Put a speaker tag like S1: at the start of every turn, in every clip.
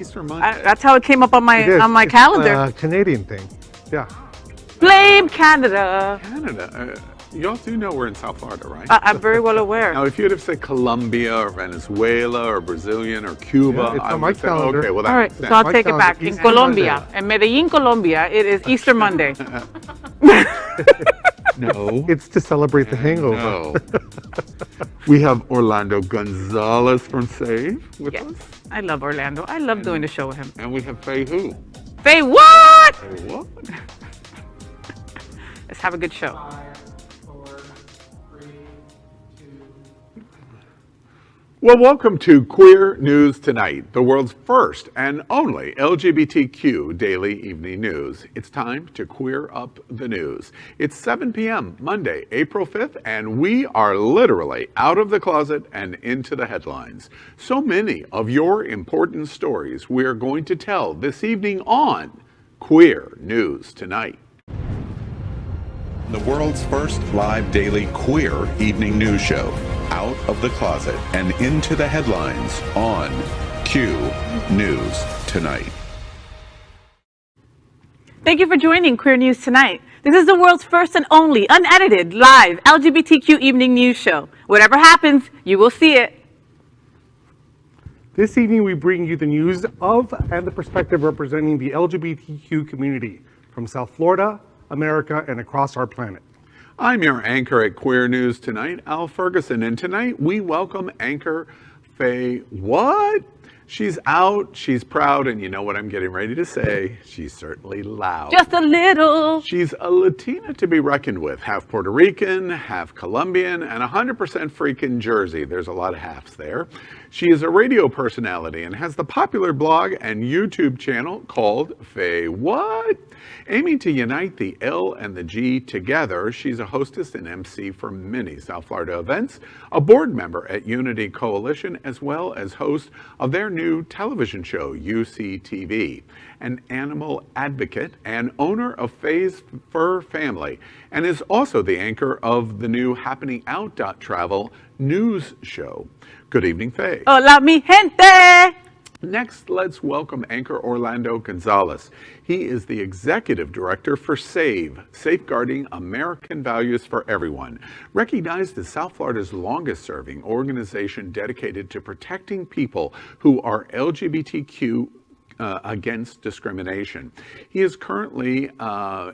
S1: Easter Monday.
S2: That's how it came up on my calendar.
S3: Canadian thing. Yeah.
S2: Blame Canada.
S1: Canada. Y'all do know we're in South Florida, right?
S2: I'm very well aware.
S1: Now, if you'd have said Colombia or Venezuela or Brazilian or Cuba,
S3: it's
S1: I
S3: on my
S1: would say,
S3: calendar.
S1: okay, well,
S2: All right, so I'll take it back. In Colombia, in Medellin, Colombia, it is Easter Monday.
S1: No.
S3: It's to celebrate the hangover.
S1: No. We have Orlando Gonzalez from Save with
S2: Yes,
S1: us.
S2: I love Orlando. I love doing the show with him.
S1: And we have Faye who?
S2: Faye, what?
S1: Faye what?
S2: Let's have a good show.
S4: 5, 4, 3, 2.
S1: Well, welcome to Queer News Tonight, the world's first and only LGBTQ daily evening news. It's time to queer up the news. It's 7 p.m. Monday, April 5th, and we are literally out of the closet and into the headlines. So many of your important stories we're going to tell this evening on Queer News Tonight.
S5: The world's first live daily queer evening news show. Out of the closet and into the headlines on Q News Tonight.
S2: Thank you for joining Queer News Tonight. This is the world's first and only unedited live LGBTQ evening news show. Whatever happens, you will see it.
S3: This evening, we bring you the news of and the perspective representing the LGBTQ community from South Florida, America, and across our planet.
S1: I'm your anchor at Queer News Tonight, Al Ferguson, and tonight we welcome anchor Faye What? She's out, she's proud, and you know what I'm getting ready to say, she's certainly loud.
S2: Just a little.
S1: She's a Latina to be reckoned with, half Puerto Rican, half Colombian, and 100% freaking Jersey. There's a lot of halves there. She is a radio personality and has the popular blog and YouTube channel called Faye What? Aiming to unite the L and the G together, she's a hostess and MC for many South Florida events, a board member at Unity Coalition, as well as host of their new television show, UCTV, an animal advocate and owner of Faye's Fur Family, and is also the anchor of the new Happening Out Travel news show. Good evening, Faye.
S2: Hola, mi gente.
S1: Next, let's welcome anchor Orlando Gonzalez. He is the executive director for SAVE, Safeguarding American Values for Everyone, recognized as South Florida's longest-serving organization dedicated to protecting people who are LGBTQ against discrimination. He is currently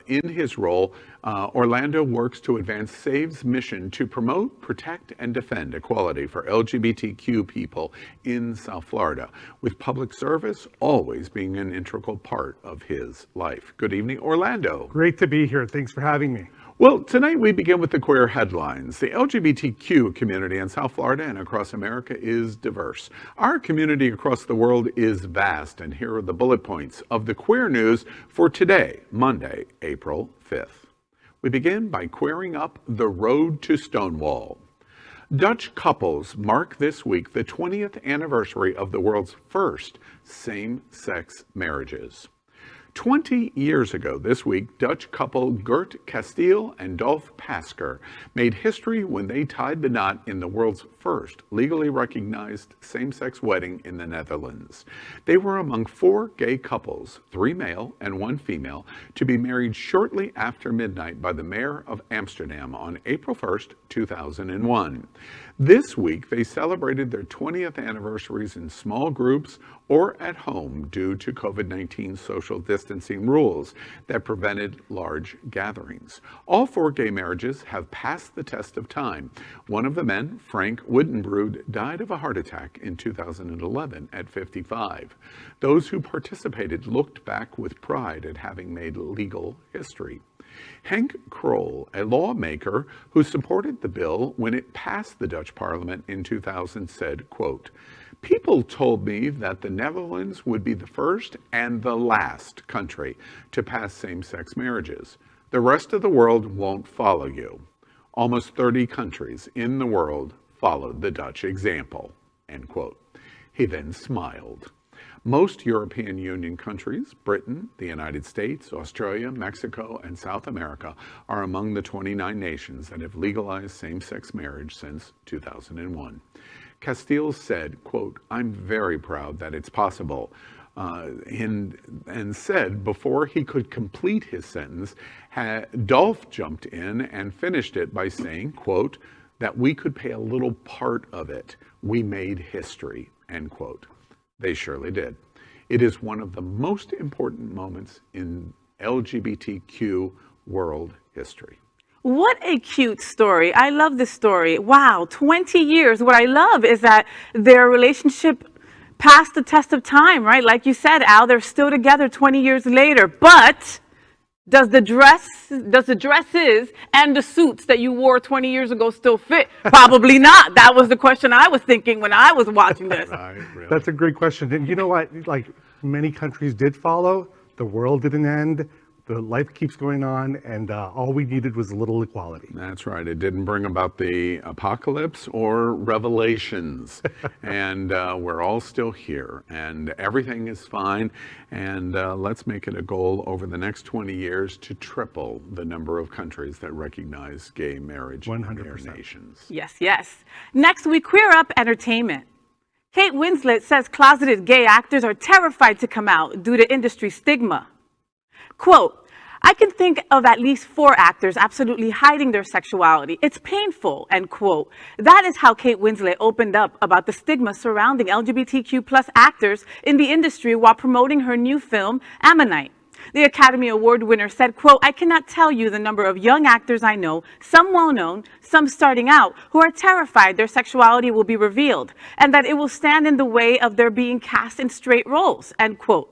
S1: in his role. Orlando works to advance SAVE's mission to promote, protect, and defend equality for LGBTQ people in South Florida, with public service always being an integral part of his life. Good evening, Orlando.
S3: Great to be here. Thanks for having me.
S1: Well, tonight we begin with the queer headlines. The LGBTQ community in South Florida and across America is diverse. Our community across the world is vast, and here are the bullet points of the queer news for today, Monday, April 5th. We begin by queering up the road to Stonewall. Dutch couples mark this week the 20th anniversary of the world's first same-sex marriages. 20 years ago this week, Dutch couple Gert Castile and Dolf Pasker made history when they tied the knot in the world's first legally recognized same-sex wedding in the Netherlands. They were among 4 gay couples, 3 male and 1 female, to be married shortly after midnight by the mayor of Amsterdam on April 1st, 2001. This week, they celebrated their 20th anniversaries in small groups or at home due to COVID-19 social distancing rules that prevented large gatherings. All 4 gay marriages have passed the test of time. One of the men, Frank Wittenbrod, died of a heart attack in 2011 at 55. Those who participated looked back with pride at having made legal history. Henk Krol, a lawmaker who supported the bill when it passed the Dutch parliament in 2000, said, quote, "People told me that the Netherlands would be the first and the last country to pass same-sex marriages. The rest of the world won't follow you." Almost 30 countries in the world followed the Dutch example, end quote. He then smiled. Most European Union countries, Britain, the United States, Australia, Mexico, and South America, are among the 29 nations that have legalized same-sex marriage since 2001. Castile said, quote, "I'm very proud that it's possible. and said before he could complete his sentence, Dolph jumped in and finished it by saying, quote, that we could play a little part of it. We made history, end quote. They surely did. It is one of the most important moments in LGBTQ world history.
S2: What a cute story. I love this story. Wow, 20 years. What I love is that their relationship passed the test of time, right? Like you said, Al, they're still together 20 years later. But does the dresses and the suits that you wore 20 years ago still fit? Probably not. That was the question I was thinking when I was watching this.
S1: Right, really.
S3: That's a great question. And you know what? Like many countries did follow, the world didn't end. The life keeps going on, and all we needed was a little equality.
S1: That's right. It didn't bring about the apocalypse or revelations. And we're all still here, and everything is fine. And let's make it a goal over the next 20 years to triple the number of countries that recognize gay marriage in their
S3: 100%.
S1: nations.
S2: Yes, yes. Next, we queer up entertainment. Kate Winslet says closeted gay actors are terrified to come out due to industry stigma. Quote, I can think of at least 4 actors absolutely hiding their sexuality. It's painful, end quote. That is how Kate Winslet opened up about the stigma surrounding LGBTQ plus actors in the industry while promoting her new film, Ammonite. The Academy Award winner said, quote, I cannot tell you the number of young actors I know, some well-known, some starting out, who are terrified their sexuality will be revealed and that it will stand in the way of their being cast in straight roles, end quote.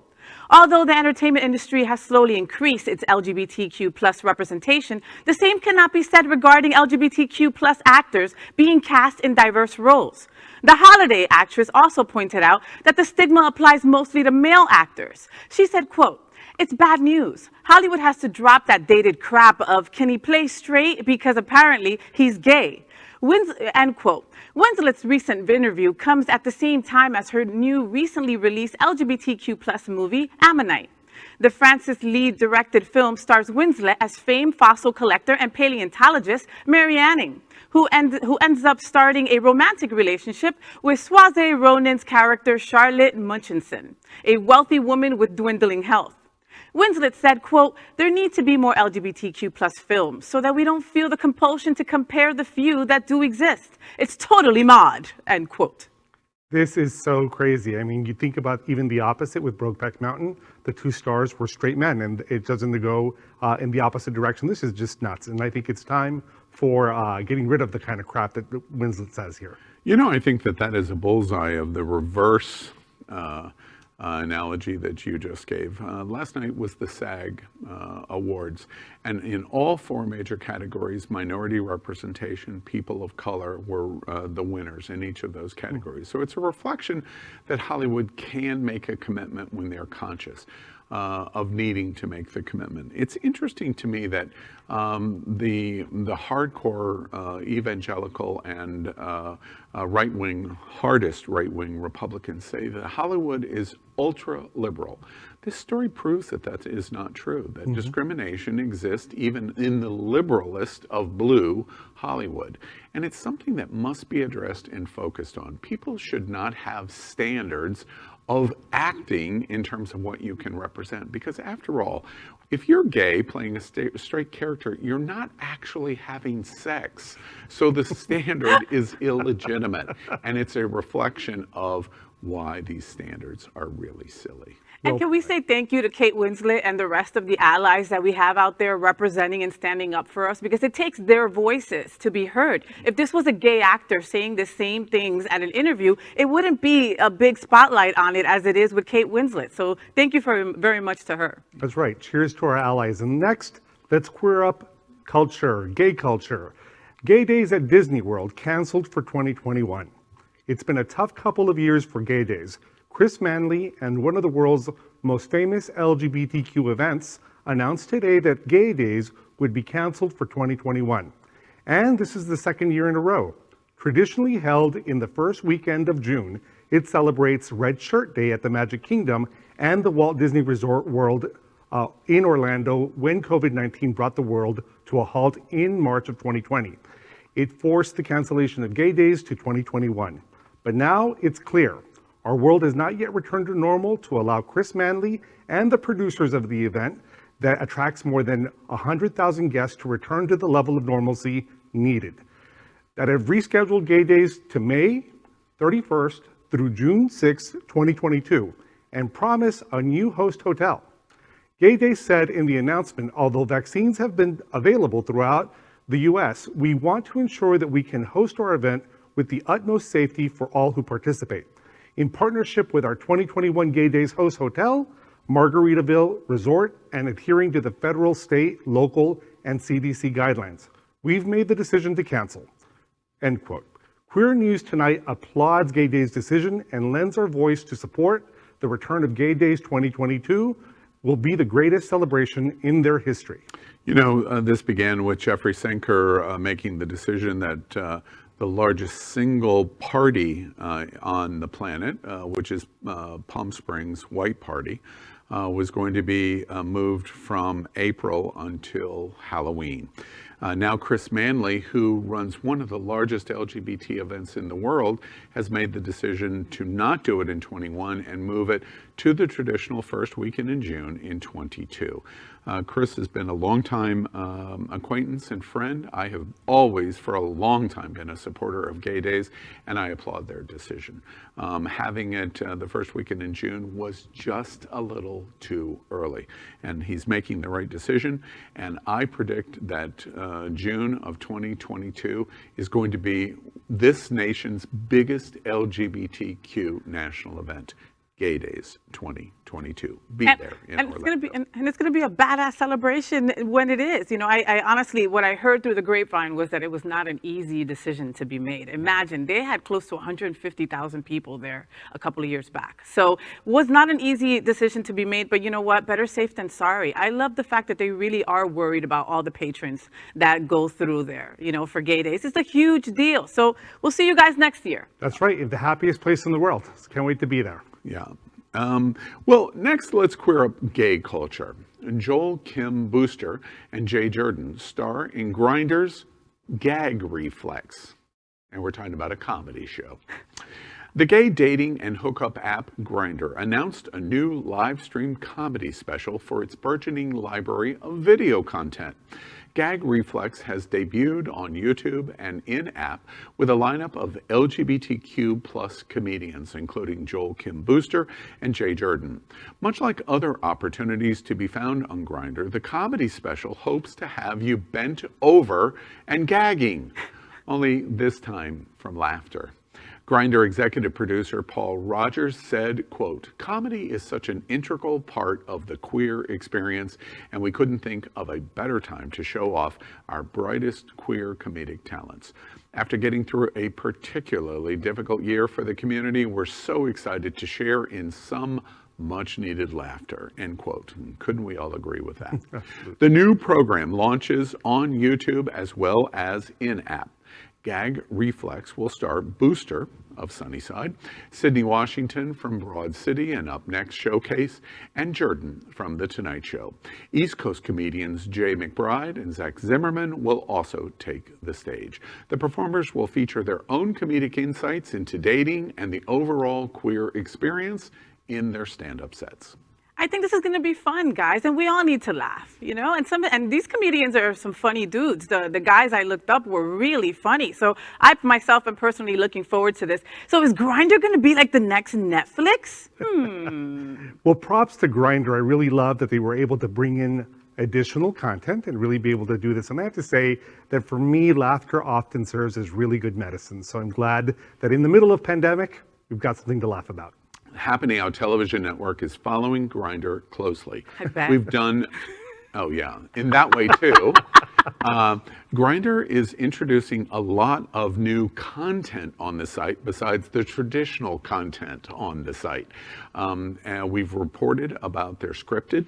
S2: Although the entertainment industry has slowly increased its LGBTQ plus representation, the same cannot be said regarding LGBTQ plus actors being cast in diverse roles. The Holiday actress also pointed out that the stigma applies mostly to male actors. She said, quote, it's bad news. Hollywood has to drop that dated crap of can he play straight because apparently he's gay. End quote. Winslet's recent interview comes at the same time as her new recently released LGBTQ plus movie, Ammonite. The Francis Lee-directed film stars Winslet as famed fossil collector and paleontologist Mary Anning, who ends up starting a romantic relationship with Saoirse Ronan's character Charlotte Munchinson, a wealthy woman with dwindling health. Winslet said, quote, there need to be more LGBTQ plus films so that we don't feel the compulsion to compare the few that do exist. It's totally mod, end quote.
S3: This is so crazy. I mean, you think about even the opposite with Brokeback Mountain. The 2 stars were straight men, and it doesn't go in the opposite direction. This is just nuts, and I think it's time for getting rid of the kind of crap that Winslet says here.
S1: You know, I think that is a bullseye of the reverse analogy that you just gave. Last night was the SAG Awards, and in all 4 major categories, minority representation, people of color were the winners in each of those categories. So it's a reflection that Hollywood can make a commitment when they're conscious of needing to make the commitment. It's interesting to me that the hardcore evangelical and hardest right-wing Republicans say that Hollywood is ultra-liberal. This story proves that that is not true, that discrimination exists even in the liberalist of blue Hollywood. And it's something that must be addressed and focused on. People should not have standards of acting in terms of what you can represent. Because after all, if you're gay playing a straight character, you're not actually having sex. So the standard is illegitimate. And it's a reflection of why these standards are really silly.
S2: And can we say thank you to Kate Winslet and the rest of the allies that we have out there representing and standing up for us, because it takes their voices to be heard. If this was a gay actor saying the same things at an interview, it wouldn't be a big spotlight on it as it is with Kate Winslet. So thank you very much to her.
S3: That's right. Cheers to our allies. And next, let's queer up culture, gay culture. Gay Days at Disney World canceled for 2021. It's been a tough couple of years for Gay Days. Chris Manley and one of the world's most famous LGBTQ events announced today that Gay Days would be canceled for 2021. And this is the 2nd year in a row. Traditionally held in the first weekend of June, it celebrates Red Shirt Day at the Magic Kingdom and the Walt Disney Resort World in Orlando when COVID-19 brought the world to a halt in March of 2020. It forced the cancellation of Gay Days to 2021. But now it's clear. Our world has not yet returned to normal to allow Chris Manley and the producers of the event that attracts more than 100,000 guests to return to the level of normalcy needed. That have rescheduled gay days to May 31st through June 6, 2022, and promise a new host hotel. Gay Day said in the announcement, although vaccines have been available throughout the US, we want to ensure that we can host our event with the utmost safety for all who participate. In partnership with our 2021 Gay Days host hotel, Margaritaville Resort, and adhering to the federal, state, local, and CDC guidelines, we've made the decision to cancel. End quote. Queer News Tonight applauds Gay Days' decision and lends our voice to support the return of Gay Days 2022 will be the greatest celebration in their history.
S1: You know, this began with Jeffrey Senker making the decision that the largest single party on the planet, which is Palm Springs White Party, was going to be moved from April until Halloween. Now Chris Manley, who runs one of the largest LGBT events in the world, has made the decision to not do it in 21 and move it to the traditional first weekend in June in 22. Chris has been a longtime acquaintance and friend. I have always, for a long time, been a supporter of Gay Days, and I applaud their decision. Having it the first weekend in June was just a little too early, and he's making the right decision, and I predict that June of 2022 is going to be this nation's biggest LGBTQ national event. Gay Days 2022. Be there in Orlando.
S2: It's going to be a badass celebration when it is. You know, I honestly, what I heard through the grapevine was that it was not an easy decision to be made. Imagine, they had close to 150,000 people there a couple of years back. So it was not an easy decision to be made, but you know what? Better safe than sorry. I love the fact that they really are worried about all the patrons that go through there, you know, for Gay Days. It's a huge deal. So we'll see you guys next year.
S3: That's right, the happiest place in the world. Can't wait to be there.
S1: Yeah. Well, next, let's queer up gay culture. Joel Kim Booster and Jay Jurden star in Grindr's Gag Reflex. And we're talking about a comedy show. The gay dating and hookup app Grindr announced a new live stream comedy special for its burgeoning library of video content. Gag Reflex has debuted on YouTube and in-app with a lineup of LGBTQ plus comedians, including Joel Kim Booster and Jay Jurden. Much like other opportunities to be found on Grindr, the comedy special hopes to have you bent over and gagging, only this time from laughter. Grindr executive producer Paul Rogers said, quote, "Comedy is such an integral part of the queer experience, and we couldn't think of a better time to show off our brightest queer comedic talents. After getting through a particularly difficult year for the community, we're so excited to share in some much needed laughter," end quote. Couldn't we all agree with that? The new program launches on YouTube as well as in-app. Gag Reflex will star Booster of Sunnyside, Sydney Washington from Broad City and Up Next Showcase, and Jurden from The Tonight Show. East Coast comedians Jay McBride and Zach Zimmerman will also take the stage. The performers will feature their own comedic insights into dating and the overall queer experience in their stand-up sets.
S2: I think this is going to be fun, guys, and we all need to laugh, you know. And these comedians are some funny dudes. The guys I looked up were really funny. So I myself am personally looking forward to this. So is Grindr going to be like the next Netflix?
S3: Well, props to Grindr. I really love that they were able to bring in additional content and really be able to do this. And I have to say that for me, laughter often serves as really good medicine. So I'm glad that in the middle of pandemic, we've got something to laugh about.
S1: Happening Out Television Network is following Grindr closely.
S2: I bet.
S1: We've done, oh yeah, in that way too. Grindr is introducing a lot of new content on the site besides the traditional content on the site. And we've reported about their scripted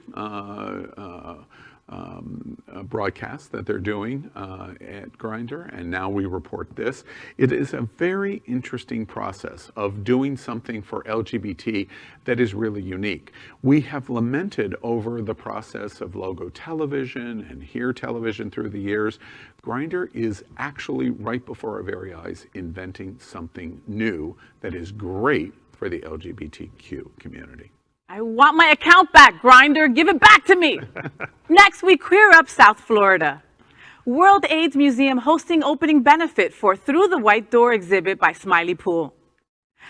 S1: broadcast that they're doing at Grindr, and now we report this. It is a very interesting process of doing something for LGBT that is really unique. We have lamented over the process of logo television and Here television through the years. Grindr is actually right before our very eyes inventing something new that is great for the LGBTQ community.
S2: I want my account back, Grindr. Give it back to me. Next, we queer up South Florida. World AIDS Museum hosting opening benefit for Through the White Door exhibit by Smiley Pool.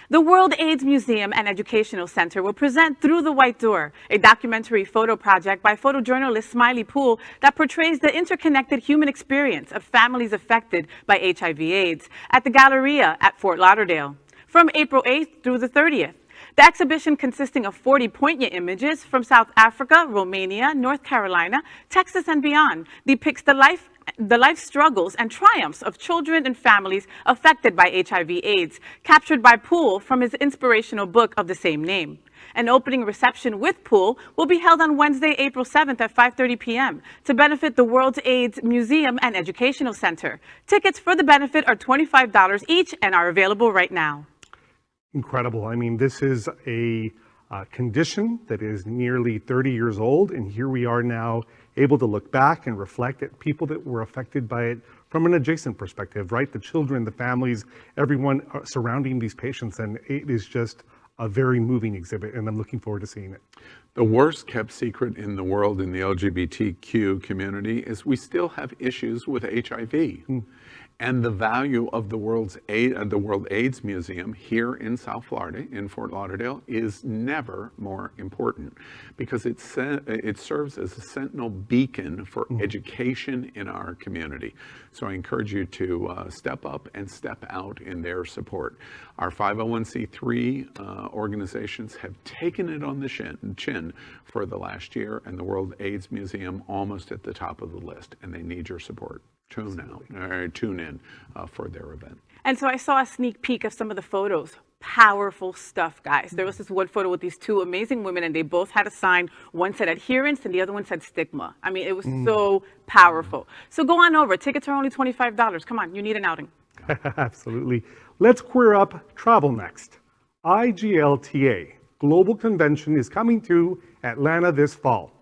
S2: The World AIDS Museum and Educational Center will present Through the White Door, a documentary photo project by photojournalist Smiley Pool that portrays the interconnected human experience of families affected by HIV/AIDS at the Galleria at Fort Lauderdale from April 8th through the 30th. The exhibition, consisting of 40 poignant images from South Africa, Romania, North Carolina, Texas, and beyond, depicts the life struggles and triumphs of children and families affected by HIV/AIDS, captured by Poole from his inspirational book of the same name. An opening reception with Poole will be held on Wednesday, April 7th at 5:30 p.m. to benefit the World AIDS Museum and Educational Center. Tickets for the benefit are $25 each and are available right now.
S3: Incredible. I mean, this is a condition that is nearly 30 years old, and here we are now able to look back and reflect at people that were affected by it from an adjacent perspective, right? The children, the families, everyone surrounding these patients, and it is just a very moving exhibit, and I'm looking forward to seeing it.
S1: The worst kept secret in the world in the LGBTQ community is we still have issues with HIV. And the value of the World AIDS Museum here in South Florida, in Fort Lauderdale, is never more important because it serves as a sentinel beacon for education in our community. So I encourage you to step up and step out in their support. Our 501c3 organizations have taken it on the chin for the last year, and the World AIDS Museum almost at the top of the list, and they need your support. Tune in for their event.
S2: And so I saw a sneak peek of some of the photos. Powerful stuff, guys. There was this one photo with these two amazing women, and they both had a sign. One said adherence, and the other one said stigma. I mean, it was so powerful. So go on over. Tickets are only $25. Come on, you need an outing.
S3: Absolutely. Let's queer up travel next. IGLTA, Global Convention, is coming to Atlanta this fall.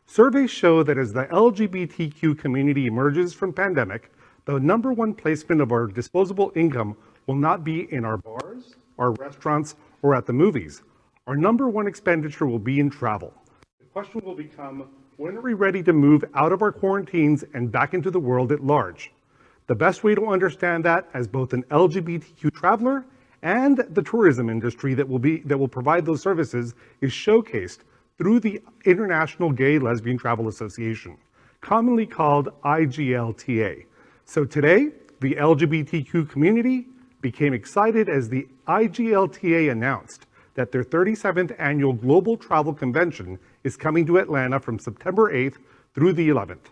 S3: Surveys show that as the LGBTQ community emerges from pandemic, the #1 placement of our disposable income will not be in our bars, our restaurants, or at the movies. Our #1 expenditure will be in travel. The question will become, when are we ready to move out of our quarantines and back into the world at large? The best way to understand that as both an LGBTQ traveler and the tourism industry that will provide those services is showcased through the International Gay Lesbian Travel Association, commonly called IGLTA. So today, the LGBTQ community became excited as the IGLTA announced that their 37th annual Global Travel Convention is coming to Atlanta from September 8th through the 11th.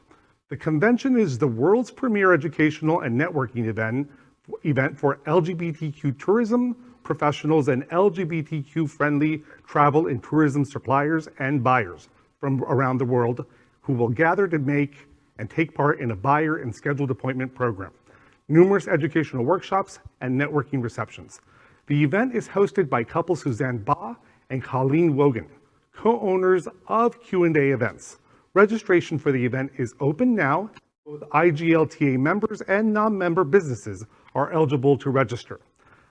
S3: The convention is the world's premier educational and networking event for LGBTQ tourism professionals and LGBTQ-friendly travel and tourism suppliers and buyers from around the world who will gather to make and take part in a buyer and scheduled appointment program, numerous educational workshops, and networking receptions. The event is hosted by couple Suzanne Ba and Colleen Wogan, co-owners of Q&A Events. Registration for the event is open now. Both IGLTA members and non-member businesses are eligible to register.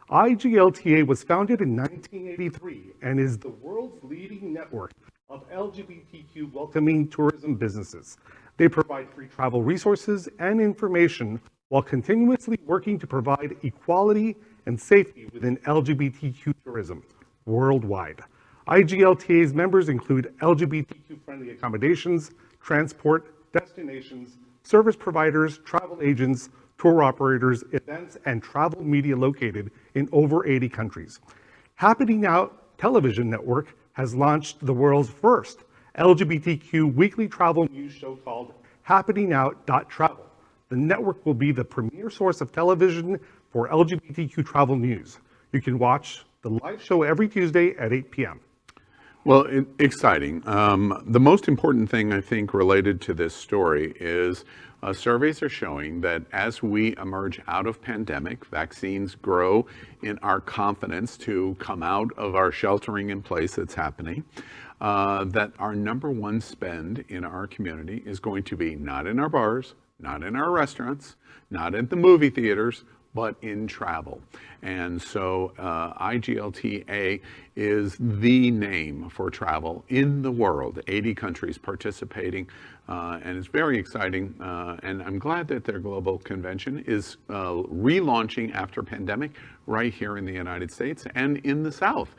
S3: IGLTA was founded in 1983 and is the world's leading network of LGBTQ welcoming tourism businesses. They provide free travel resources and information while continuously working to provide equality and safety within LGBTQ tourism worldwide. IGLTA's members include LGBTQ-friendly accommodations, transport, destinations, service providers, travel agents, tour operators, events, and travel media located in over 80 countries. Happening Now television network has launched the world's first LGBTQ weekly travel news show called HappeningOut.Travel. The network will be the premier source of television for LGBTQ travel news. You can watch the live show every Tuesday at 8 p.m.
S1: Well, exciting. The most important thing I think related to this story is surveys are showing that as we emerge out of pandemic, vaccines grow in our confidence to come out of our sheltering in place that's happening, that our #1 spend in our community is going to be not in our bars, not in our restaurants, not at the movie theaters, but in travel. And so IGLTA is the name for travel in the world. 80 countries participating, and it's very exciting. And I'm glad that their global convention is relaunching after pandemic right here in the United States and in the South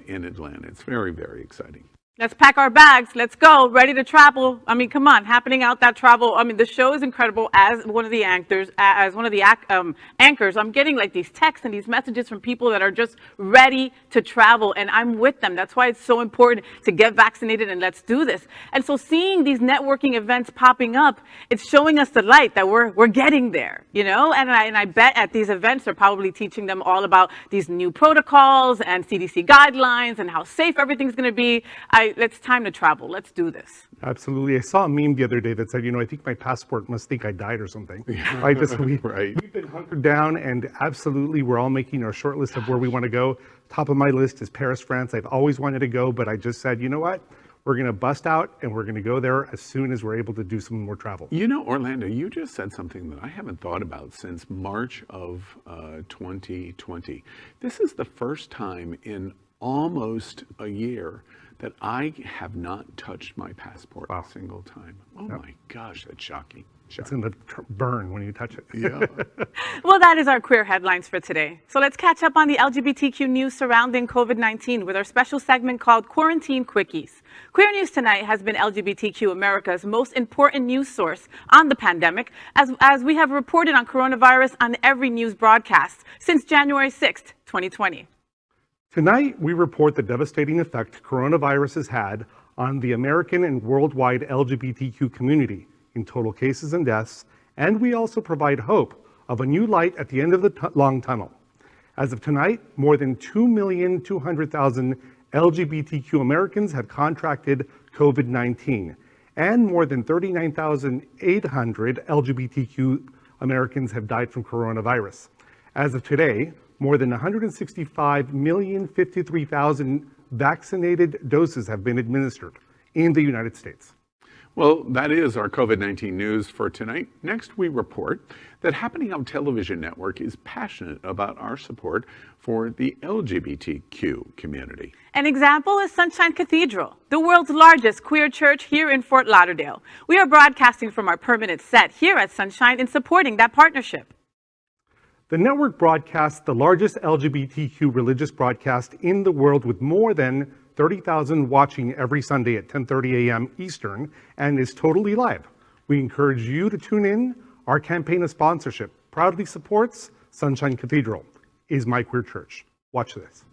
S1: in Atlanta. It's very, very exciting.
S2: Let's pack our bags. Let's go. Ready to travel. I mean, come on, happening out that travel. I mean, the show is incredible. As one of the anchors, I'm getting like these texts and these messages from people that are just ready to travel, and I'm with them. That's why it's so important to get vaccinated and let's do this. And so seeing these networking events popping up, it's showing us the light that we're getting there, you know? And I bet at these events, they're probably teaching them all about these new protocols and CDC guidelines and how safe everything's going to be. It's time to travel. Let's do this.
S3: Absolutely. I saw a meme the other day that said, you know, I think my passport must think I died or something.
S1: Right.
S3: We've been hunkered down, and absolutely we're all making our short list of where we want to go. Top of my list is Paris, France. I've always wanted to go, but I just said, you know what? We're going to bust out and we're going to go there as soon as we're able to do some more travel.
S1: You know, Orlando, you just said something that I haven't thought about since March of 2020. This is the first time in almost a year that I have not touched my passport a single time. Oh my gosh, that's shocking.
S3: It's going to burn when you touch it.
S1: Yeah.
S2: Well, that is our queer headlines for today. So let's catch up on the LGBTQ news surrounding COVID-19 with our special segment called Quarantine Quickies. Queer News Tonight has been LGBTQ America's most important news source on the pandemic, as we have reported on coronavirus on every news broadcast since January 6th, 2020.
S3: Tonight, we report the devastating effect coronavirus has had on the American and worldwide LGBTQ community in total cases and deaths, and we also provide hope of a new light at the end of the long tunnel. As of tonight, more than 2,200,000 LGBTQ Americans have contracted COVID-19, and more than 39,800 LGBTQ Americans have died from coronavirus. As of today, more than 165,053,000 vaccinated doses have been administered in the United States.
S1: Well, that is our COVID-19 news for tonight. Next, we report that Happening On Television Network is passionate about our support for the LGBTQ community.
S2: An example is Sunshine Cathedral, the world's largest queer church here in Fort Lauderdale. We are broadcasting from our permanent set here at Sunshine in supporting that partnership.
S3: The network broadcasts the largest LGBTQ religious broadcast in the world, with more than 30,000 watching every Sunday at 10:30 a.m. Eastern, and is totally live. We encourage you to tune in. Our campaign of sponsorship proudly supports Sunshine Cathedral, is my queer church. Watch this.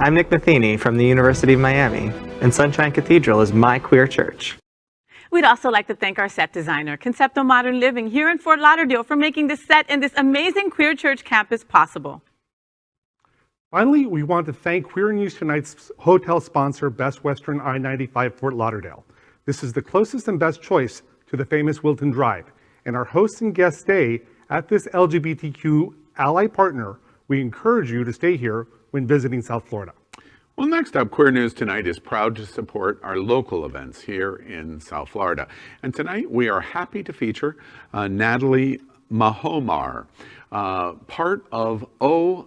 S6: I'm Nick Matheny from the University of Miami, and Sunshine Cathedral is my queer church.
S2: We'd also like to thank our set designer, Concepto Modern Living, here in Fort Lauderdale, for making this set and this amazing queer church campus possible.
S3: Finally, we want to thank Queer News Tonight's hotel sponsor, Best Western I-95 Fort Lauderdale. This is the closest and best choice to the famous Wilton Drive, and our hosts and guests stay at this LGBTQ ally partner. We encourage you to stay here when visiting South Florida.
S1: Well, next up, Queer News Tonight is proud to support our local events here in South Florida. And tonight we are happy to feature Natalie Mahomar, part of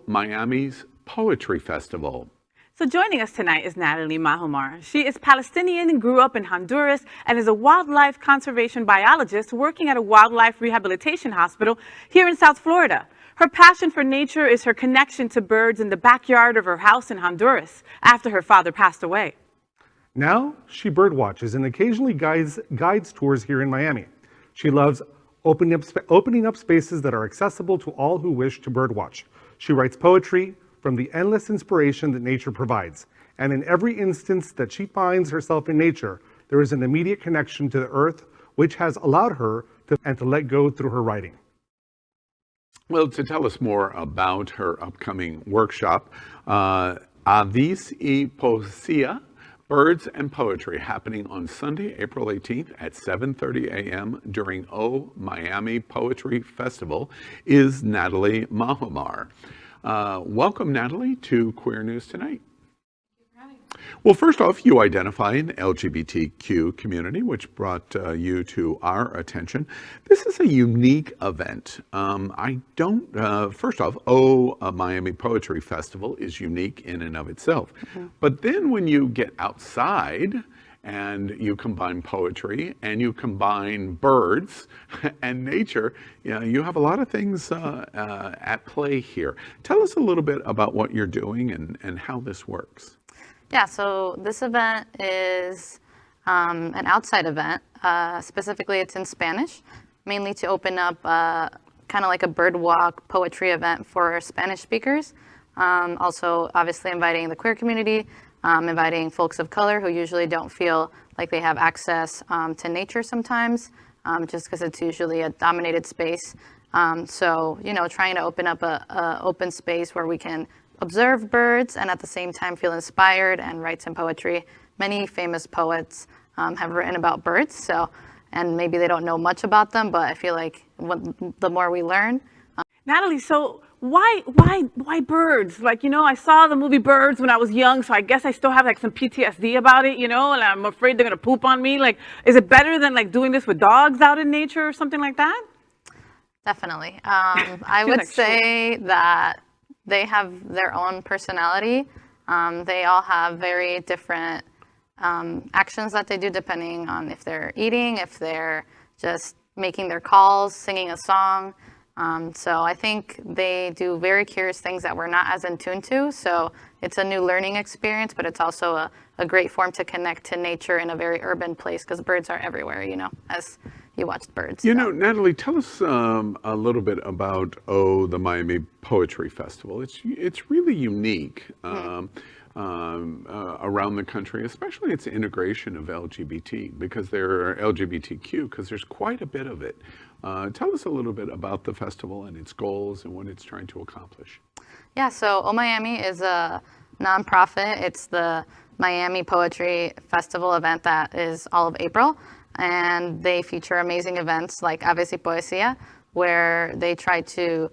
S1: Miami's Poetry Festival.
S2: So joining us tonight is Natalie Mahomar. She is Palestinian and grew up in Honduras and is a wildlife conservation biologist working at a wildlife rehabilitation hospital here in South Florida. Her passion for nature is her connection to birds in the backyard of her house in Honduras after her father passed away.
S3: Now she birdwatches and occasionally guides tours here in Miami. She loves opening up spaces that are accessible to all who wish to birdwatch. She writes poetry from the endless inspiration that nature provides. And in every instance that she finds herself in nature, there is an immediate connection to the earth, which has allowed her to let go through her writing.
S1: Well, to tell us more about her upcoming workshop, Avis y Poesía, Birds and Poetry, happening on Sunday, April 18th at 7:30 a.m. during Miami Poetry Festival, is Natalie Mahomar. Welcome, Natalie, to Queer News Tonight. Well, first off, you identify an LGBTQ community, which brought you to our attention. This is a unique event. First off, Miami Poetry Festival is unique in and of itself. Mm-hmm. But then when you get outside and you combine poetry and you combine birds and nature, you have a lot of things at play here. Tell us a little bit about what you're doing and how this works.
S7: Yeah, so this event is an outside event. Specifically, it's in Spanish, mainly to open up kind of like a bird walk poetry event for Spanish speakers. Also, obviously, inviting the queer community, inviting folks of color who usually don't feel like they have access to nature sometimes, just because it's usually a dominated space. So, trying to open up a open space where we can observe birds and at the same time feel inspired and write some poetry. Many famous poets have written about birds, and maybe they don't know much about them, but I feel like the more we learn.
S2: Natalie, so why birds? I saw the movie Birds when I was young, so I guess I still have some PTSD about it, and I'm afraid they're gonna poop on me. Is it better than doing this with dogs out in nature or something like that?
S7: Definitely. I would say that they have their own personality. They all have very different actions that they do depending on if they're eating, if they're just making their calls, singing a song. So I think they do very curious things that we're not as in tune to. So it's a new learning experience, but it's also a great form to connect to nature in a very urban place because birds are everywhere, as you watched birds.
S1: Natalie, tell us a little bit about the Miami Poetry Festival. It's really unique around the country, especially its integration of LGBT, because they're LGBTQ, because there's quite a bit of it. Tell us a little bit about the festival and its goals and what it's trying to accomplish.
S7: Yeah, so Miami is a nonprofit. It's the Miami Poetry Festival event that is all of April. And they feature amazing events like Avis y Poesía, where they try to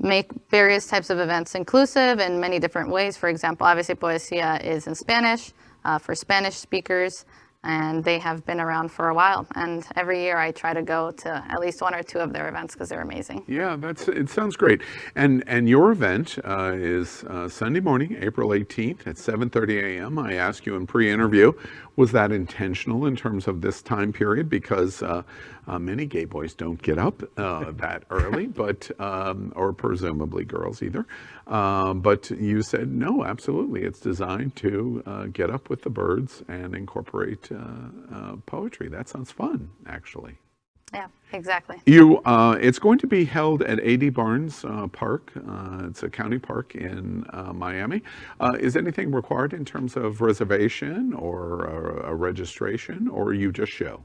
S7: make various types of events inclusive in many different ways. For example, Avis y Poesía is in Spanish for Spanish speakers, and they have been around for a while. And every year I try to go to at least one or two of their events because they're amazing.
S1: Yeah, it sounds great. And your event is Sunday morning, April 18th at 7:30 a.m. I asked you in pre-interview, was that intentional in terms of this time period? Because many gay boys don't get up that early, but or presumably girls either. But you said, no, absolutely. It's designed to get up with the birds and incorporate poetry. That sounds fun, actually.
S7: Yeah, exactly.
S1: It's going to be held at A.D. Barnes Park. It's a county park in Miami. Is anything required in terms of reservation or a registration, or you just show?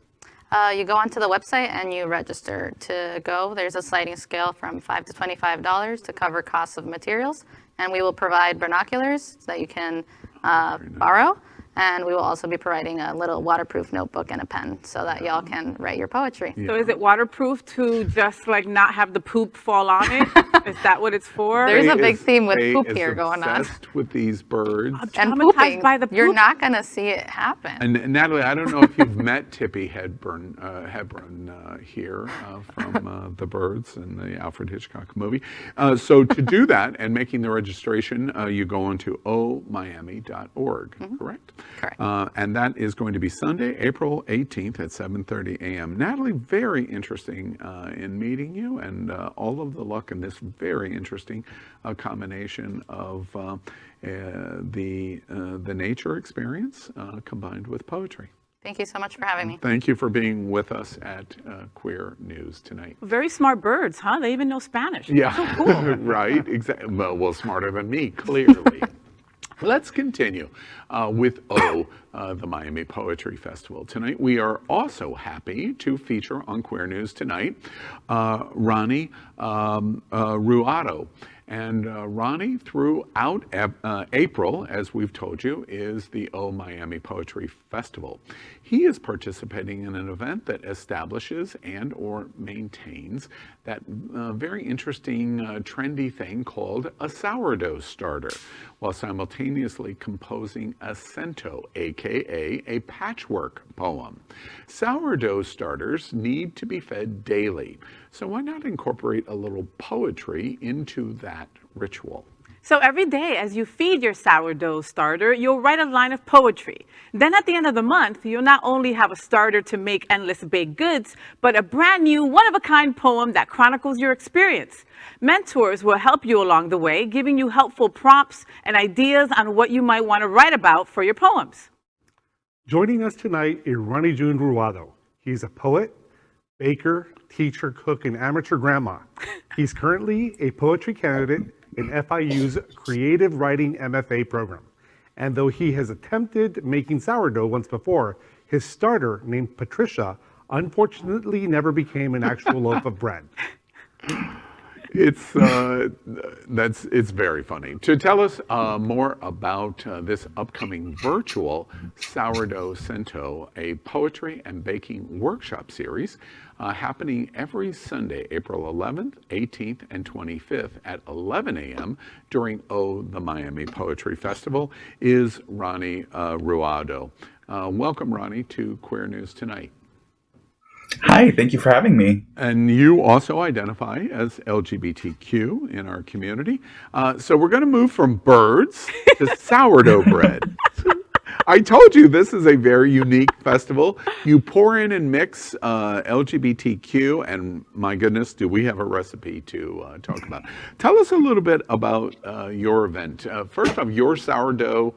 S7: You go onto the website and you register to go. There's a sliding scale from $5 to $25 to cover costs of materials, and we will provide binoculars that you can borrow. And we will also be providing a little waterproof notebook and a pen so that y'all can write your poetry.
S2: So is it waterproof to just not have the poop fall on it? Is that what it's for?
S7: There's a big theme with poop here going on.
S1: Obsessed with these birds.
S7: And pooping. By the poop. You're not going to see it happen.
S1: And Natalie, I don't know if you've met Tippi Hedren here from The Birds in the Alfred Hitchcock movie. So to do that and making the registration, you go on to omiami.org, correct?
S7: Correct.
S1: And that is going to be Sunday, April 18th at 7:30 a.m. Natalie, very interesting in meeting you, and all of the luck in this very interesting combination of the nature experience combined with poetry.
S7: Thank you so much for having me.
S1: Thank you for being with us at Queer News tonight.
S2: Very smart birds, huh? They even know Spanish.
S1: Yeah,
S2: So cool.
S1: right, exactly. Well, smarter than me, clearly. Let's continue with the Miami Poetry Festival. Tonight, we are also happy to feature on Queer News tonight, Ranijun Ruado. And Ronnie, throughout April, as we've told you, is the Miami Poetry Festival. He is participating in an event that establishes and or maintains that very interesting, trendy thing called a sourdough starter, while simultaneously composing a cento, aka a patchwork poem. Sourdough starters need to be fed daily, so why not incorporate a little poetry into that ritual?
S2: So every day as you feed your sourdough starter, you'll write a line of poetry. Then at the end of the month, you'll not only have a starter to make endless baked goods, but a brand new one-of-a-kind poem that chronicles your experience. Mentors will help you along the way, giving you helpful prompts and ideas on what you might want to write about for your poems.
S3: Joining us tonight is Ranijun Ruado. He's a poet, baker, teacher, cook, and amateur grandma. He's currently a poetry candidate in FIU's Creative Writing MFA program. And though he has attempted making sourdough once before, his starter, named Patricia, unfortunately never became an actual loaf of bread.
S1: It's very funny. To tell us more about this upcoming virtual Sourdough Cento, a poetry and baking workshop series happening every Sunday, April 11th, 18th, and 25th at 11 a.m. during the Miami Poetry Festival, is Ranijun Ruado. Welcome, Ronnie, to Queer News Tonight.
S8: Hi, thank you for having me.
S1: And you also identify as LGBTQ in our community. So we're going to move from birds to sourdough bread. I told you this is a very unique festival. You pour in and mix LGBTQ, and my goodness, do we have a recipe to talk about. Tell us a little bit about your event. First off, your sourdough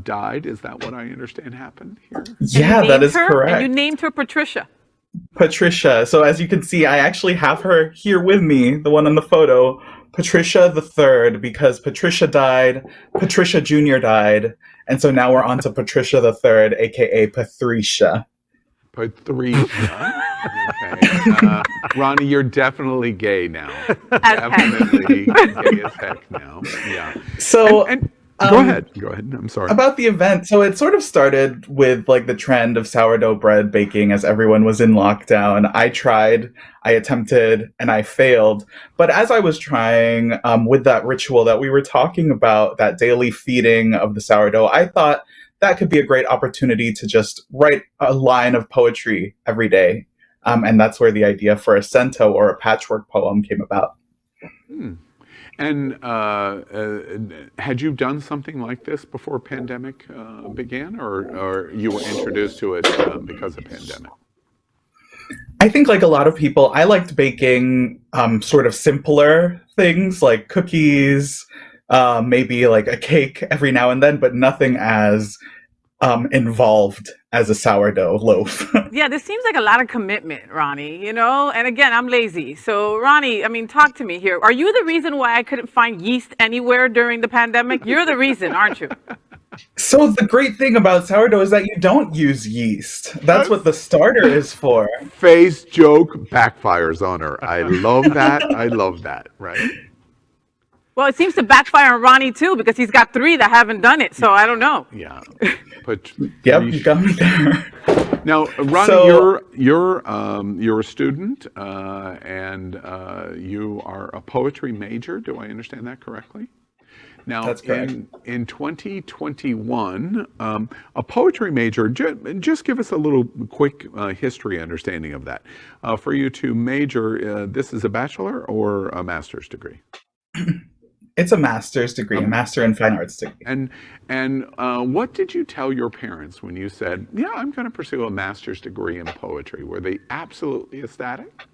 S1: died. Is that what I understand happened here?
S8: Yeah, that is correct.
S2: And you named her Patricia.
S8: Patricia. So as you can see, I actually have her here with me, the one in the photo, Patricia the Third, because Patricia died, Patricia Jr. died, and so now we're on to Patricia the Third, aka Patricia.
S1: Patricia. Okay. Ronnie, you're definitely gay now. Definitely gay as heck now. Yeah.
S8: So
S1: Go ahead. I'm sorry.
S8: About the event, so it sort of started with like the trend of sourdough bread baking as everyone was in lockdown. I tried, I attempted, and I failed. But as I was trying with that ritual that we were talking about, that daily feeding of the sourdough, I thought that could be a great opportunity to just write a line of poetry every day. And that's where the idea for a cento or a patchwork poem came about.
S1: And had you done something like this before pandemic began, or you were introduced to it because of pandemic?
S8: I think like a lot of people, I liked baking sort of simpler things like cookies, maybe like a cake every now and then, but nothing as involved as a sourdough loaf.
S2: Yeah, this seems like a lot of commitment, Ronnie, you know? And again, I'm lazy. So Ronnie, I mean, talk to me here. Are you the reason why I couldn't find yeast anywhere during the pandemic? You're the reason, aren't you?
S8: So the great thing about sourdough is that you don't use yeast. That's what the starter is for.
S1: Face joke backfires on her. I love that. I love that, right?
S2: Well, it seems to backfire on Ronnie too, because he's got 3 that haven't done it. So I don't know.
S1: Yeah. But
S8: yep, you got me there.
S1: Now, Ronnie, you're a student and you are a poetry major. Do I understand that correctly? Now,
S8: that's correct.
S1: In 2021, a poetry major, just give us a little quick history understanding of that. For you to major, this is a bachelor or a master's degree?
S8: It's a master's degree, a master in fine arts degree.
S1: And what did you tell your parents when you said, yeah, I'm going to pursue a master's degree in poetry? Were they absolutely ecstatic?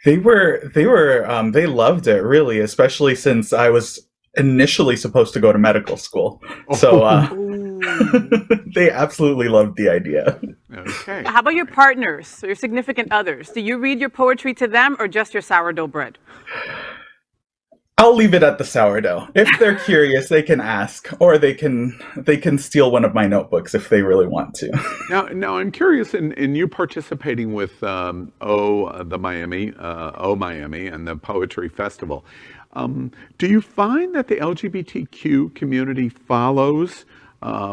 S8: They loved it, really, especially since I was initially supposed to go to medical school. So They absolutely loved the idea.
S1: Okay.
S2: How about your partners or your significant others? Do you read your poetry to them or just your sourdough bread?
S8: I'll leave it at the sourdough. If they're curious, they can ask, or they can steal one of my notebooks if they really want to.
S1: Now I'm curious in you participating with Miami, and the Poetry Festival. Do you find that the LGBTQ community follows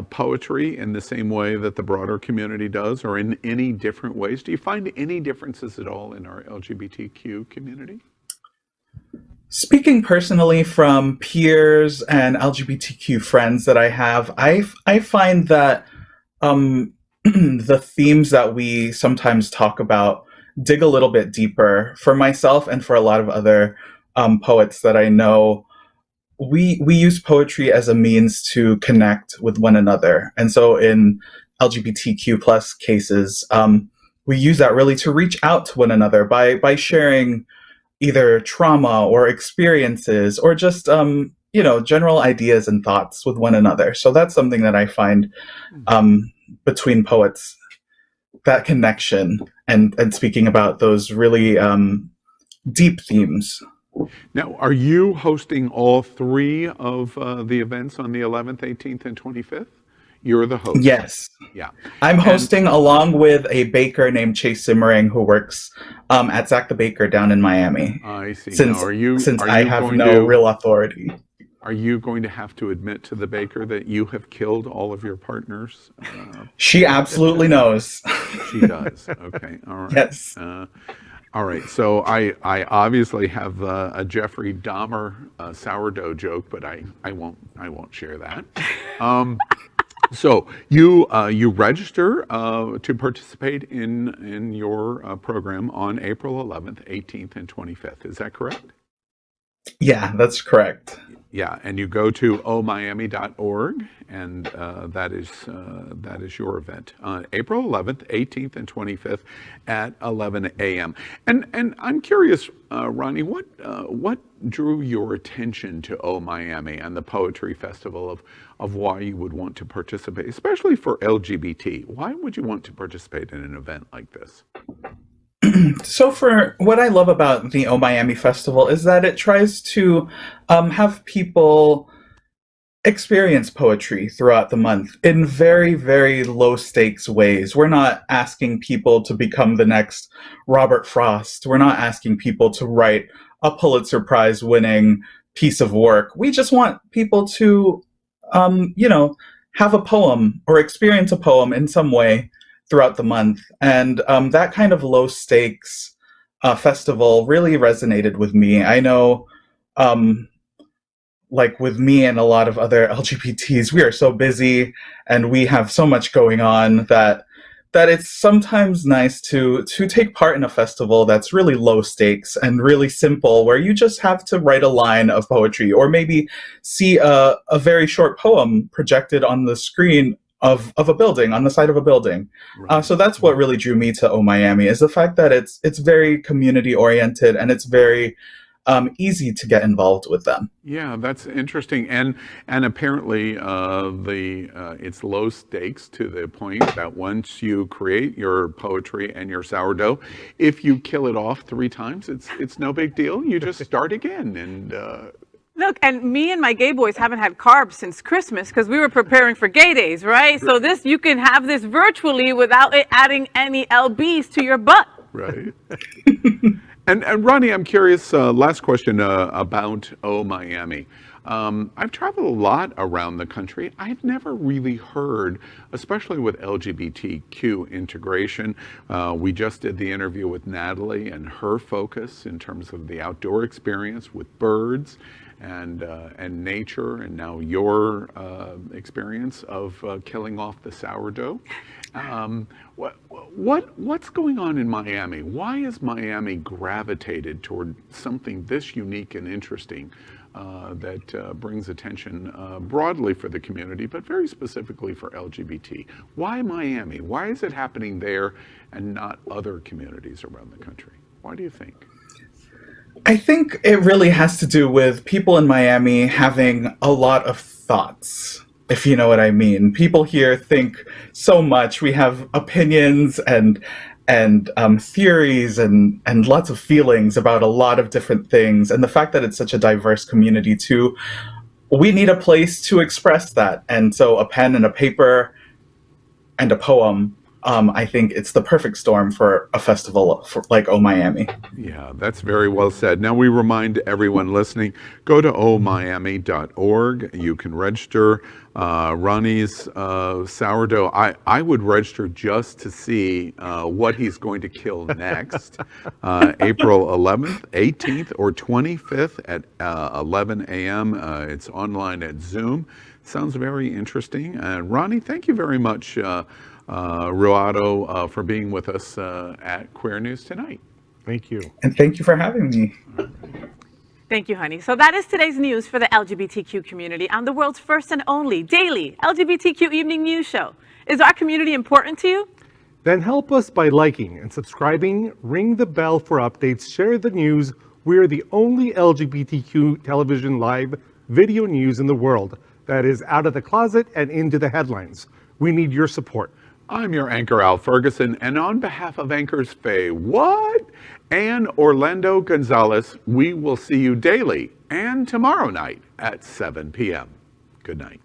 S1: poetry in the same way that the broader community does, or in any different ways? Do you find any differences at all in our LGBTQ community?
S8: Speaking personally from peers and LGBTQ friends that I have, I find that the themes that we sometimes talk about dig a little bit deeper. For myself and for a lot of other poets that I know, we use poetry as a means to connect with one another. And so in LGBTQ plus cases, we use that really to reach out to one another by sharing either trauma or experiences or just general ideas and thoughts with one another. So that's something that I find between poets, that connection and speaking about those really deep themes.
S1: Now, are you hosting all three of the events on the 11th, 18th, and 25th? You're the host.
S8: Yes.
S1: Yeah.
S8: I'm hosting along with a baker named Chase Simmering who works at Zach the Baker down in Miami.
S1: I see.
S8: Since
S1: Now,
S8: I have no real authority.
S1: Are you going to have to admit to the baker that you have killed all of your partners?
S8: She absolutely knows.
S1: She does. Okay. All right.
S8: Yes.
S1: All right. So I obviously have a Jeffrey Dahmer sourdough joke, but I won't share that. So you register to participate in your program on April 11th, 18th, and 25th. Is that correct?
S8: Yeah, that's correct.
S1: Yeah, and you go to omiami.org, and that is your event. April 11th, 18th, and 25th at 11 a.m. And I'm curious, Ronnie, what drew your attention to Miami and the Poetry Festival of why you would want to participate, especially for LGBT? Why would you want to participate in an event like this?
S8: So for what I love about the Miami Festival is that it tries to have people experience poetry throughout the month in very, very low stakes ways. We're not asking people to become the next Robert Frost. We're not asking people to write a Pulitzer Prize winning piece of work. We just want people to, have a poem or experience a poem in some way throughout the month. And that kind of low stakes festival really resonated with me. I know, like with me and a lot of other LGBTs, we are so busy and we have so much going on that it's sometimes nice to take part in a festival that's really low stakes and really simple, where you just have to write a line of poetry or maybe see a very short poem projected on the screen of a building, on the side of a building. Right. So that's what really drew me to Miami, is the fact that it's very community oriented and it's very easy to get involved with them.
S1: Yeah, that's interesting, and apparently it's low stakes to the point that once you create your poetry and your sourdough, if you kill it off 3 times, it's no big deal. You just start again, and
S2: look, and me and my gay boys haven't had carbs since Christmas because we were preparing for gay days, right? So you can have this virtually without it adding any lbs to your butt.
S1: Right. And Ronnie, I'm curious, last question about Miami. I've traveled a lot around the country. I've never really heard, especially with LGBTQ integration. We just did the interview with Natalie and her focus in terms of the outdoor experience with birds and nature, and now your experience of killing off the sourdough. What's going on in Miami? Why is Miami gravitated toward something this unique and interesting that brings attention broadly for the community, but very specifically for LGBT? Why Miami? Why is it happening there and not other communities around the country? Why do you think?
S8: I think it really has to do with people in Miami having a lot of thoughts. if you know what I mean. People here think so much. We have opinions and theories and lots of feelings about a lot of different things. And the fact that it's such a diverse community too, we need a place to express that. And so a pen and a paper and a poem, I think it's the perfect storm for a festival like Oh Miami.
S1: Yeah, that's very well said. Now we remind everyone listening, go to ohmiami.org. You can register. Ronnie's sourdough, I would register just to see what he's going to kill next. April 11th, 18th, or 25th at 11 a.m. It's online at Zoom. Sounds very interesting. Ronnie, thank you very much, Ruado, for being with us at Queer News Tonight.
S3: Thank you.
S8: And thank you for having me.
S2: Thank you, honey. So that is today's news for the LGBTQ community on the world's first and only daily LGBTQ evening news show. Is our community important to you?
S3: Then help us by liking and subscribing, ring the bell for updates, share the news. We're the only LGBTQ television live video news in the world that is out of the closet and into the headlines. We need your support.
S1: I'm your anchor, Al Ferguson, and on behalf of anchors Faye What and Orlando Gonzalez, we will see you daily and tomorrow night at 7 p.m. Good night.